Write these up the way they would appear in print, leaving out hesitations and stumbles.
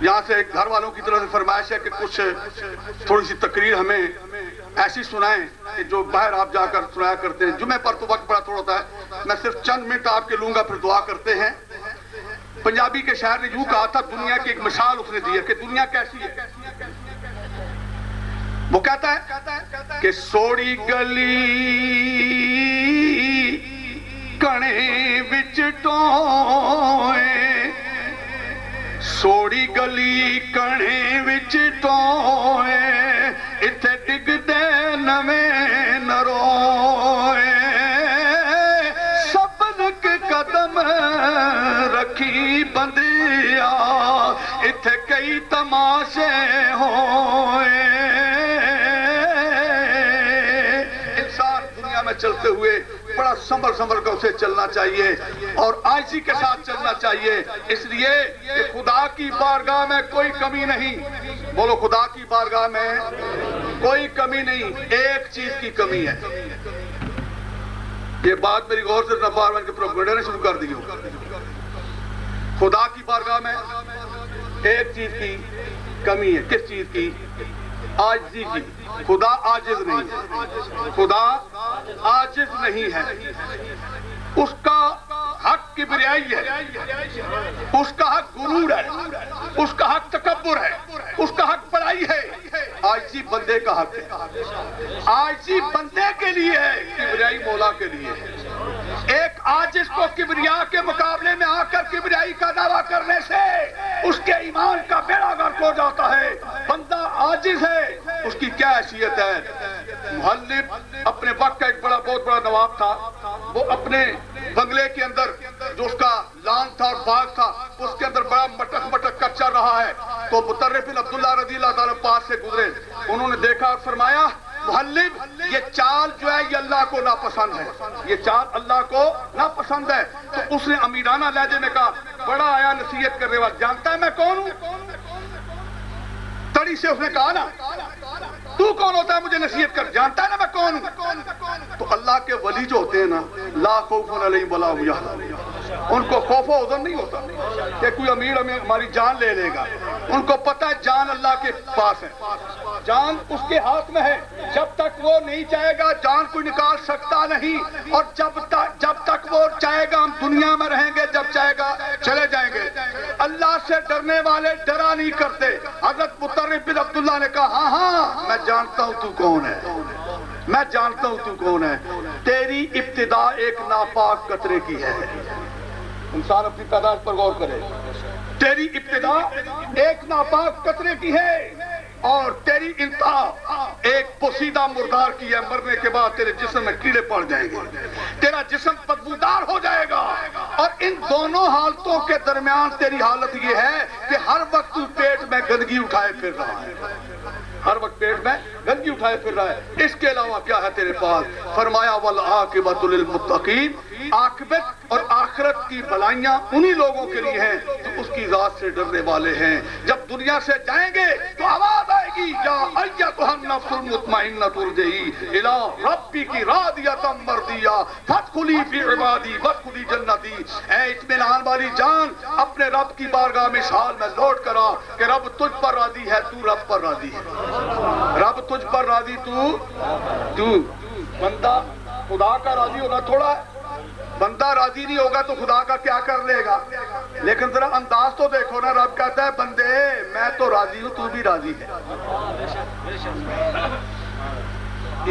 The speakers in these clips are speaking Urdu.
یہاں سے گھر والوں کی طرف سے فرمائش ہے کہ کچھ تھوڑی سی تقریر ہمیں ایسی سنائیں کہ جو باہر آپ جا کر سنایا کرتے ہیں. جمعے پر تو وقت بڑا تھوڑا ہوتا ہے, میں صرف چند منٹ آپ کے لوں گا, پھر دعا کرتے ہیں. پنجابی کے شاعر نے یوں کہا تھا, دنیا کی ایک مثال اس نے دی ہے کہ دنیا کیسی ہے. وہ کہتا ہے کہ سوڑی گلی کنے وچ ٹوئے, سوڑی گلی کنے وچ ٹوئے, اتھے ڈگ دے نویں نروئے, سبنک قدم رکھی بندیا, اتھے کئی تماشے ہوئے. انسان دنیا میں چلتے ہوئے بڑا سنبھل کر اسے چلنا چاہیے اور عاجزی کے ساتھ چلنا چاہیے, اس لیے کہ خدا کی بارگاہ میں کوئی کمی نہیں. بولو, خدا کی بارگاہ میں کوئی کمی نہیں, ایک چیز کی کمی ہے. یہ بات میری غور سے نفارمن کے پروپیگنڈا نے شروع کر دی ہو. خدا کی بارگاہ میں ایک چیز کی کمی ہے. کس چیز کی؟ عاجزی کی. خدا عاجز نہیں ہے, خدا عاجز نہیں ہے. اس کا حق کبریائی ہے, اس کا حق غرور ہے, اس کا حق تکبر ہے, اس کا حق بڑائی ہے. عاجزی بندے کا حق ہے, عاجزی بندے کے لیے ہے, کبریائی مولا کے لیے ہے. ایک عاجز کو کبریا کے مقابلے میں آ کر کبریائی کا دعویٰ کرنے سے اس کے ایمان کا بیڑا غرق ہو جاتا ہے. بندہ عاجز ہے, اس کی کیا حیثیت ہے؟ محلب اپنے وقت کا ایک بہت بڑا نواب تھا. وہ اپنے بنگلے کے اندر جو اس کا لان تھا اور باغ تھا, اس کے اندر بڑا مٹک کر چل رہا ہے. تو مطرف بن عبداللہ رضی اللہ تعالیٰ پاس سے گزرے, انہوں نے دیکھا اور فرمایا, محلب یہ چال جو ہے یہ اللہ کو ناپسند ہے, یہ چال اللہ کو ناپسند ہے. تو اس نے امیرانہ لہجے میں کہا, بڑا آیا نصیحت کرنے والا, جانتا ہے میں کون ہوں؟ تڑی سے اس نے کہا نا, تو کون ہوتا ہے مجھے نصیحت کر, جانتا ہے نا میں کون ہوں؟ تو اللہ کے ولی جو ہوتے ہیں نا, لا خوف علیہم ولا هم یحزنون, ان کو خوف و حزن نہیں ہوتا کہ کوئی امیر ہماری جان لے لے گا. ان کو پتہ ہے جان اللہ کے پاس ہے, جان اس کے ہاتھ میں ہے. جب تک وہ نہیں چاہے گا جان کوئی نکال سکتا نہیں, اور جب تک وہ چاہے گا ہم دنیا میں رہیں گے, جب چاہے گا چلے جائیں گے. اللہ سے ڈرنے والے ڈرا نہیں کرتے. حضرت مطرف بن عبداللہ نے کہا, ہاں ہاں میں جانتا ہوں تو کون ہے, میں جانتا ہوں تو کون ہے. تیری ابتدا ایک ناپاک قطرے کی ہے. انسان اپنی تعداد پر غور کرے. تیری ابتدا ایک ناپاک قطرے کی ہے اور تیری انتہا ایک پوسیدہ مردار کی ہے. مرنے کے بعد تیرے جسم میں کیڑے پڑ جائیں گے, تیرا جسم بدبودار ہو جائے گا. اور ان دونوں حالتوں کے درمیان تیری حالت یہ ہے کہ ہر وقت تو پیٹ میں گندگی اٹھائے پھر رہا ہے, ہر وقت پیٹ میں گندگی اٹھائے پھر رہا ہے. اس کے علاوہ کیا ہے تیرے پاس؟ فرمایا والعاقبۃ للمتقین, عاقبت اور آخرت کی بھلائیاں انہی لوگوں کے لیے ہیں جو اس کی ذات سے ڈرنے والے ہیں. جب دنیا سے جائیں گے تو آواز آئے گی, یا ایتھا النفس المطمئنہ ارجعی الی ربک راضیۃ مرضیہ فادخلی فی عبادی وادخلی جنتی. اے اطمینان والی جان, اپنے رب کی بارگاہ میں اس حال میں لوٹ کر آ کہ رب تجھ پر راضی ہے, تو رب پر راضی ہے. رب تجھ پر راضی, تو بندہ خدا کا راضی ہونا تھوڑا ہے. بندہ راضی نہیں ہوگا تو خدا کا کیا کر لے گا؟ لیکن ذرا انداز تو دیکھو نا, رب کہتا ہے بندے میں تو راضی ہوں, تو بھی راضی ہے.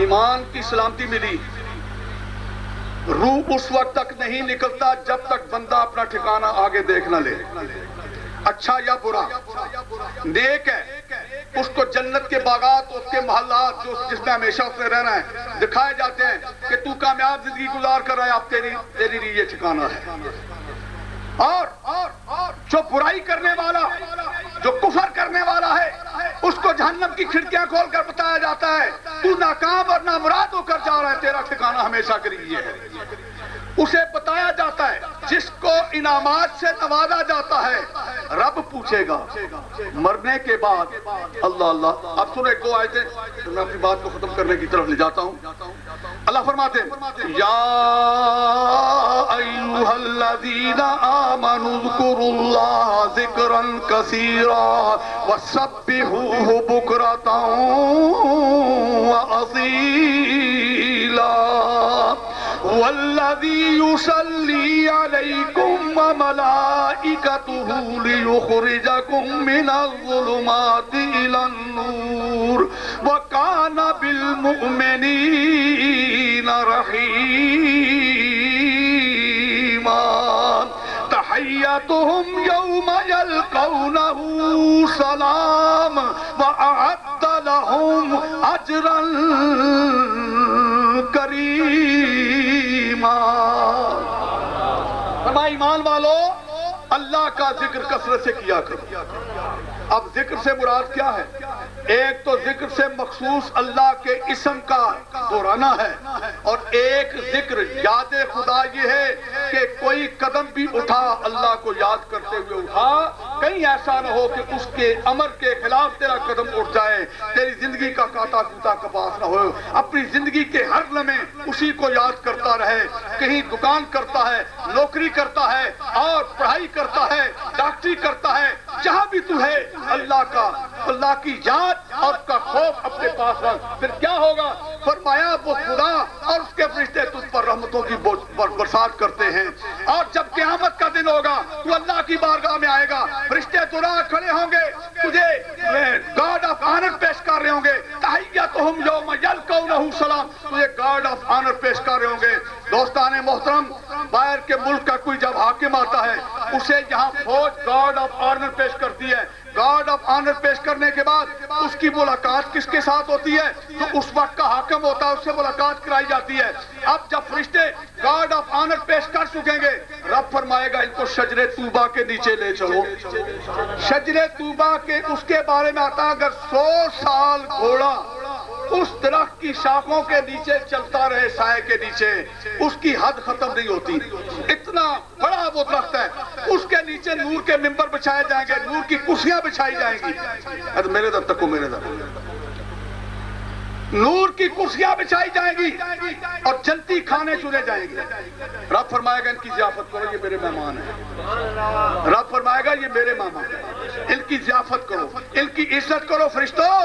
ایمان کی سلامتی ملی. روح اس وقت تک نہیں نکلتا جب تک بندہ اپنا ٹھکانہ آگے دیکھ نہ لے, اچھا یا برا, نیک ہے, اس کو جنت کے باغات, اس کے محلات جس میں ہمیشہ اس نے رہنا ہے دکھائے جاتے ہیں کہ تو کامیاب زندگی گزار کر رہا ہے, اب تیری لیے یہ ٹھکانہ ہے. اور جو برائی کرنے والا, جو کفر کرنے والا ہے, اس کو جہنم کی کھڑکیاں کھول کر بتایا جاتا ہے تو ناکام اور نامراد ہو کر جا رہا ہے, تیرا ٹھکانہ ہمیشہ کے لیے ہے. اسے بتایا جاتا ہے، جس کو انعامات سے نوازا جاتا ہے، رب پوچھے گا مرنے کے بعد اللہ اللہ۔ اب سنو ایک دو آیتیں، میں اپنی بات کو ختم کرنے کی طرف لے جاتا ہوں۔ اللہ فرماتے ہیں یا ایھا الذین آمنوا اذکروا اللہ ذکرا کثیرا وسبحوہ بکرۃ وأصیلا والذی یصلی علیکم وملائکتہ لیخرجکم من الظلمات الی النور وکان بالمؤمنین رحیما تحیتهم یوم یلقونہ سلام وأعد لهم اجرا کریما۔ فرمایا ایمان والو اللہ کا ذکر کثرت سے کیا کرو۔ اب ذکر سے مراد کیا ہے؟ ایک تو ذکر سے مخصوص اللہ کے اسم کا دہرانا ہے، اور ایک ذکر یاد خدا یہ ہے کہ کوئی قدم بھی اٹھا اللہ کو یاد کرتے ہوئے اٹھا، کہیں ایسا نہ ہو کہ اس کے امر کے خلاف تیرا قدم اٹھ جائے، تیری زندگی کا کاٹا کوتا کپاس نہ ہو، اپنی زندگی کے ہر لمحے اسی کو یاد کرتا رہے۔ کہیں دکان کرتا ہے، نوکری کرتا ہے، اور پڑھائی کرتا ہے، ڈاکٹری کرتا ہے، جہاں بھی تو ہے اللہ کی یاد اور اس کا خوف اپنے پاس رکھ، پھر کیا ہوگا؟ فرمایا وہ خدا اور اس کے فرشتے تجھ پر رحمتوں کی برسات کرتے ہیں، اور جب قیامت کا دن ہوگا تو اللہ کی بارگاہ میں آئے گا، فرشتے تیرا کھڑے ہوں گے، تجھے گارڈ آف آنر پیش کر رہے ہوں گے، تحیتہم یوم یلقونہ سلام، تجھے گارڈ آف آنر پیش کر رہے ہوں گے۔ دوستان محترم، باہر کے ملک کا کوئی جب حاکم آتا ہے اسے یہاں فوج گارڈ آف آنر پیش کرتی ہے، گارڈ آف آنر پیش کرنے کے بعد اس کی ملاقات کس کے ساتھ ہوتی ہے؟ جو اس وقت کا حاکم ہوتا ہے اس سے ملاقات کرائی جاتی ہے۔ اب جب فرشتے گارڈ آف آنر پیش کر چکیں گے، رب فرمائے گا ان کو شجرے طوبہ کے نیچے لے چلو۔ شجرے طوبہ کے اس کے بارے میں آتا ہے اگر 100 سال گھوڑا اس درخت کی شاخوں کے نیچے چلتا رہے، سائے کے نیچے، اس کی حد ختم نہیں ہوتی، اتنا بڑا وہ درخت ہے، اس کے نیچے نور کے ممبر بچھائے جائیں گے، نور کی کرسیاں بچھائی جائیں گی، میرے در تک کو میرے در نور کی کرسیاں بچھائی جائیں گی اور جنتی کھانے چنے جائیں گے۔ رب فرمائے گا ان کی ضیافت کرو، یہ میرے مہمان ہیں۔ رب فرمائے گا یہ میرے مہمان ہیں، ان کی ضیافت کرو، ان کی عزت کرو، فرشتوں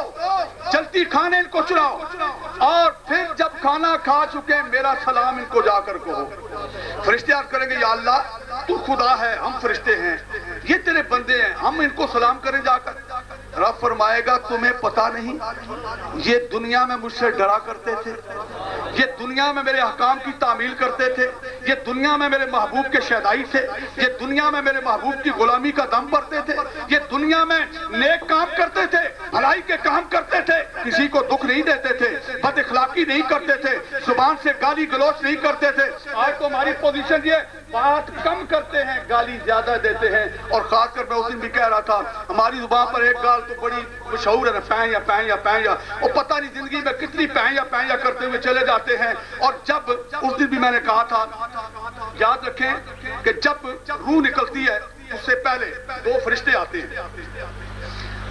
جلتی کھانے ان کو چلاؤ، اور پھر جب کھانا کھا چکے میرا سلام ان کو جا کر کہو۔ فرشتے عرض کریں گے یا اللہ تو خدا ہے، ہم فرشتے ہیں، یہ تیرے بندے ہیں، ہم ان کو سلام کریں جا کر۔ رب فرمائے گا تمہیں پتا نہیں یہ دنیا میں مجھ سے ڈرا کرتے تھے، یہ دنیا میں میرے احکام کی تعمیل کرتے تھے، یہ دنیا میں میرے محبوب کے شہدائی تھے، یہ دنیا میں میرے محبوب کی غلامی کا دم بھرتے تھے، یہ دنیا میں نیک کام کرتے تھے، بھلائی کے کام کرتے تھے، کسی کو دکھ نہیں دیتے تھے، بد اخلاقی نہیں کرتے تھے، زبان سے گالی گلوچ نہیں کرتے تھے۔ آج تو ہماری پوزیشن یہ بات کم کرتے ہیں، گالی زیادہ دیتے ہیں، اور خاص کر میں اس دن بھی کہہ رہا تھا ہماری زبان پر ایک گال تو بڑی مشہور ہے نا، پین یا پین یا پین یا، اور پتہ نہیں زندگی میں کتنی پین یا کرتے ہوئے چلے جاتے ہیں۔ اور جب اس دن بھی میں نے کہا تھا یاد رکھیں کہ جب روح نکلتی ہے اس سے پہلے 2 فرشتے آتے ہیں۔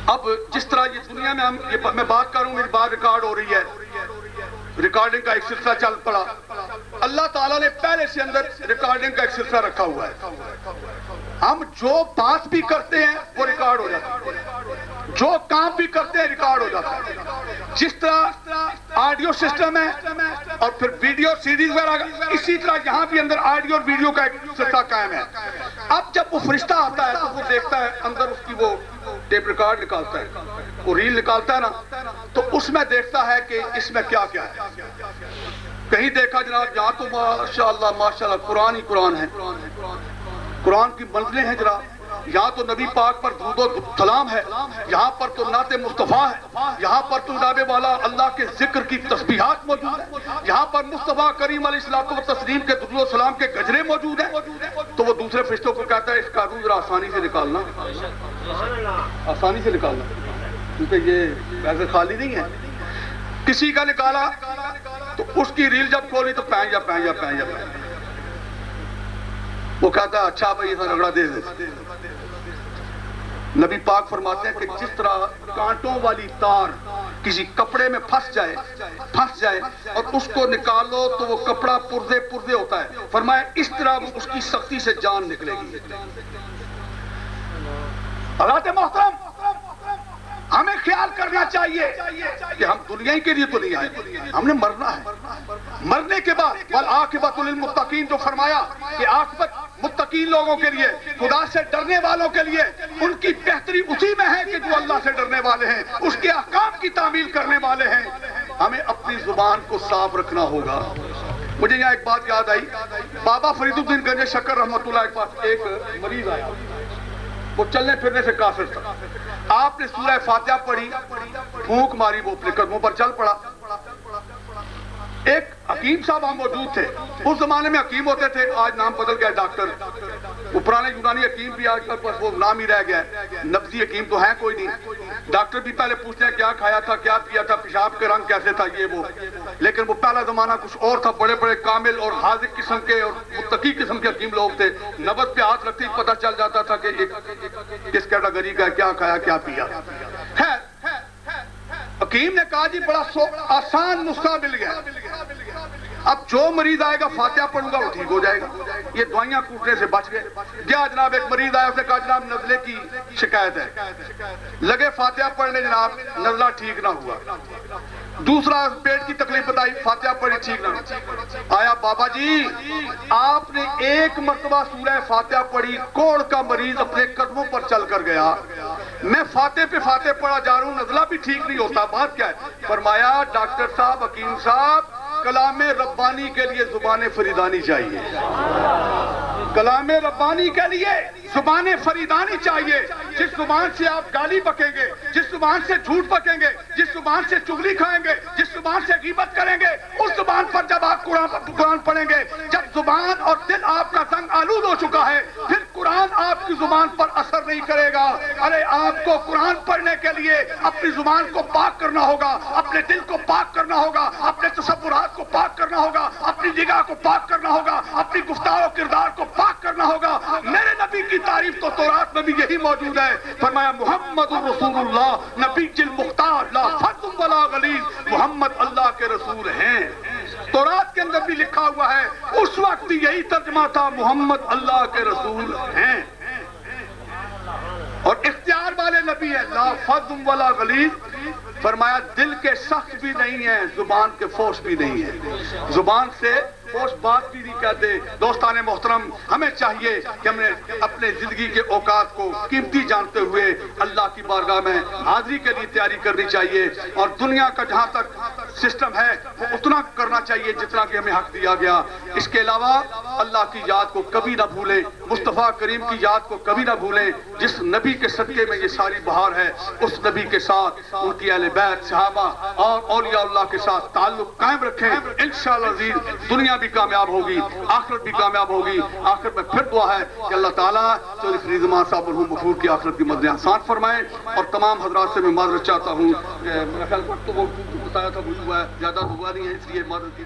اب جس طرح یہ دنیا میں میں بات کروں، میری بات ریکارڈ ہو رہی ہے، ریکارڈنگ کا ایک سلسلہ چل پڑا، اللہ تعالیٰ نے پہلے سے اندر ریکارڈنگ کا ایک سلسلہ رکھا ہوا ہے، ہم جو بات بھی کرتے ہیں وہ ریکارڈ ہو جاتا ہے، جو کام بھی کرتے ہیں ریکارڈ ہو جاتا ہے۔ جس طرح آڈیو سسٹم ہے اور پھر ویڈیو سیریز وغیرہ، اسی طرح یہاں بھی اندر آڈیو اور ویڈیو کا ایک سلسلہ قائم ہے۔ اب جب وہ فرشتہ آتا ہے تو وہ دیکھتا ہے اندر اس کی وہ ٹیپ ریکارڈ نکالتا ہے، وہ ریل نکالتا ہے نا، تو اس میں دیکھتا ہے کہ اس میں کیا کیا ہے۔ کہیں دیکھا جناب یہاں تو ماشاءاللہ قرآن ہی قرآن ہے، قرآن کی منزلیں ہیں جناب، یہاں تو نبی پاک پر درود و سلام ہے، یہاں پر تو نعت مصطفیٰ ہے، یہاں پر تو جناب والا اللہ کے ذکر کی تسبیحات موجود ہیں، یہاں پر مصطفیٰ کریم علیہ الصلوۃ والتسلیم کے درود و سلام کے گجرے موجود ہیں۔ تو وہ دوسرے فرشتوں کو کہتا ہے اس کا روح ذرا آسانی سے نکالنا، آسانی سے نکالنا، کیونکہ یہ ویسے خالی نہیں ہے۔ کسی کا نکالا تو اس کی ریل جب کھولی تو پین یا پین یا پین یا پین، وہ کہتا ہے اچھا بھائی اتنا رگڑا دے دے. نبی پاک فرماتے ہیں کہ جس طرح کانٹوں والی تار کسی کپڑے میں پھنس جائے اور اس کو نکالو تو وہ کپڑا پردے پردے ہوتا ہے، فرمایا اس طرح اس کی سختی سے جان نکلے گی. حضرات محترم، ہمیں خیال کرنا چاہیے کہ ہم دنیا کے لیے تو نہیں آئے، ہم نے مرنا ہے. مرنے کے بعد والعاقبۃ للمتقین جو فرمایا کہ عاقبت متقین لوگوں کے لیے، خدا سے ڈرنے والوں کے لیے، ان کی بہتری اسی میں ہے کہ جو اللہ سے ڈرنے والے ہیں، اس کے احکام کی تعمیل کرنے والے ہیں. ہمیں اپنی زبان کو صاف رکھنا ہوگا. مجھے یہاں ایک بات یاد آئی، بابا فرید الدین گنج شکر رحمۃ اللہ کے پاس ایک مریض آیا، وہ چلنے پھرنے سے کافر تھا. آپ نے سورہ فاتحہ پڑھی، پھونک ماری، وہ اپنے قدموں پر چل پڑا. ایک حکیم صاحب وہاں موجود تھے، اس زمانے میں حکیم ہوتے تھے، آج نام بدل گیا ڈاکٹر. وہ پرانے یونانی حکیم بھی آج کل وہ نام ہی رہ گیا ہے، نبضی حکیم تو ہیں کوئی نہیں. ڈاکٹر بھی پہلے پوچھتے ہیں کیا کھایا تھا، کیا پیا تھا، پیشاب کا رنگ کیسے تھا، یہ وہ. لیکن وہ پہلا زمانہ کچھ اور تھا، بڑے بڑے کامل اور حاذق قسم کے اور متقی قسم کے حکیم لوگ تھے. نبض پہ ہاتھ رکھتے ہی پتہ چل جاتا تھا کہ کس کیٹیگری کا کیا کھایا کیا پیا. خیر حکیم نے کہا جی بڑا آسان نسخہ مل گیا، اب جو مریض آئے گا فاتحہ پڑھوں گا وہ ٹھیک ہو جائے گا. یہ دوائیاں کوٹنے سے بچ گئے. کیا جناب ایک مریض آیا، اس نے کہا جناب نزلے کی شکایت ہے، لگے فاتحہ پڑھنے، جناب نزلہ ٹھیک نہ ہوا. دوسرا پیٹ کی تکلیف بتائی، فاتحہ پڑھی ٹھیک نہ ہوا. آیا بابا جی آپ نے ایک مرتبہ سورہ فاتحہ پڑھی، کوڑ کا مریض اپنے قدموں پر چل کر گیا، میں فاتحہ پہ فاتحہ پڑھا جا رہا ہوں، نزلہ بھی ٹھیک نہیں ہوتا، بات کیا ہے؟ فرمایا ڈاکٹر صاحب، حکیم صاحب، کلام ربانی کے لیے زبان فریدانی چاہیے. کلام ربانی کے لیے زبان فریدانی چاہیے. جس زبان سے آپ گالی بکیں گے، جس زبان سے جھوٹ بکیں گے، جس زبان سے چغلی کھائیں گے، جس زبان سے غیبت کریں گے، اس زبان پر جب آپ قرآن پڑھیں گے، جب زبان اور دل آپ کا تنگ آلود ہو چکا ہے، پھر قرآن آپ کی زبان پر اثر نہیں کرے گا. ارے آپ کو قرآن پڑھنے کے لیے اپنی زبان کو پاک کرنا ہوگا، اپنے دل کو پاک کرنا ہوگا، اپنے تصورات کو پاک کرنا ہوگا، اپنی جگہ کو پاک کرنا ہوگا، اپنی گفتار و کردار کو پاک کرنا ہوگا. میرے نبی کی تعریف تو تورات میں بھی یہی موجود ہے. فرمایا محمد رسول اللہ نبی المختار لا فظ ولا غلیظ، محمد اللہ کے رسول ہیں. تورات کے اندر بھی لکھا ہوا ہے، اس وقت بھی یہی ترجمہ تھا، محمد اللہ کے رسول ہیں. اور اختیار والے نبی ہیں، لا فظ ولا غلیظ. فرمایا دل کے سخت بھی نہیں ہیں، زبان کے فوش بھی نہیں ہیں، زبان سے فوش بات بھی نہیں کہتے. دوستان محترم، ہمیں چاہیے کہ ہم نے اپنے زندگی کے اوقات کو قیمتی جانتے ہوئے اللہ کی بارگاہ میں حاضری کے لیے تیاری کرنی چاہیے. اور دنیا کا جہاں تک سسٹم ہے وہ اتنا کرنا چاہیے جتنا کہ ہمیں حق دیا گیا. اس کے علاوہ اللہ کی یاد کو کبھی نہ بھولیں، مصطفیٰ کریم کی یاد کو کبھی نہ بھولیں. جس نبی کے صدقے میں یہ ساری بہار ہے، اس نبی کے ساتھ، ان کی اہل بیت، صحابہ اور اولیاء اللہ کے ساتھ تعلق قائم رکھیں. انشاءاللہ عزیز دنیا بھی کامیاب ہوگی، آخرت بھی کامیاب ہوگی. آخرت میں پھر دعا ہے کہ اللہ تعالیٰ چودھری فرید زمان صاحب مرحوم مغفور کی آخرت کی مدد آسان فرمائے. اور تمام حضرات سے میں معذرت چاہتا ہوں، میرا خیال وقت تو وہ بتایا تھا وہی ہوا ہے، زیادہ ہوا نہیں ہے، اس لیے معذرت کی